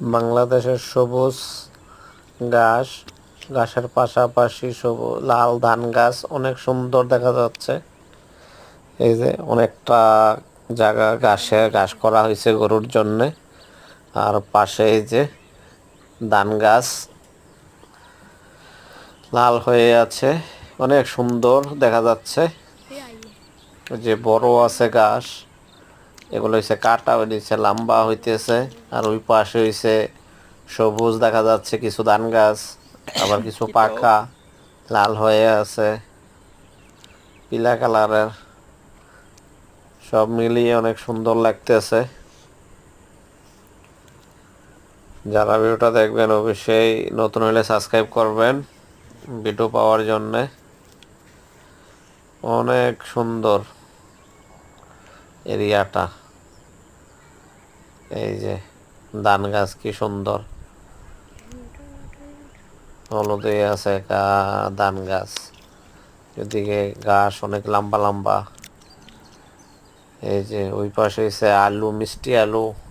বাংলাদেশের সবুজ ঘাস, ঘাসের পাশাপাশি সবুজ লাল ধান গাছ অনেক সুন্দর দেখা যাচ্ছে। এই যে অনেকটা জায়গা ঘাস করা হয়েছে গরুর জন্যে। আর পাশে এই যে ধান গাছ লাল হয়ে আছে, অনেক সুন্দর দেখা যাচ্ছে। যে বড় আছে ঘাস, এগুলো হইছে কাটা হইছে লম্বা হইতেছে। আর ওই পাশে হইছে সবুজ দেখা যাচ্ছে কিছু ধান গাছ, আবার কিছু পাকা লাল হয়ে আছে পিলা কালারের। সব মিলিয়ে অনেক সুন্দর লাগতেছে। যারা ভিডিওটা দেখবেন অবশ্যই নতুন হলে সাবস্ক্রাইব করবেন ভিডিও পাওয়ার জন্য। অনেক সুন্দর এরিয়াটা। এই যে ধান গাছ কি সুন্দর হলুদে আছে ধান গাছ, এদিকে ঘাস অনেক লম্বা লম্বা। এই যে ওই পাশে হচ্ছে আলু, মিষ্টি আলু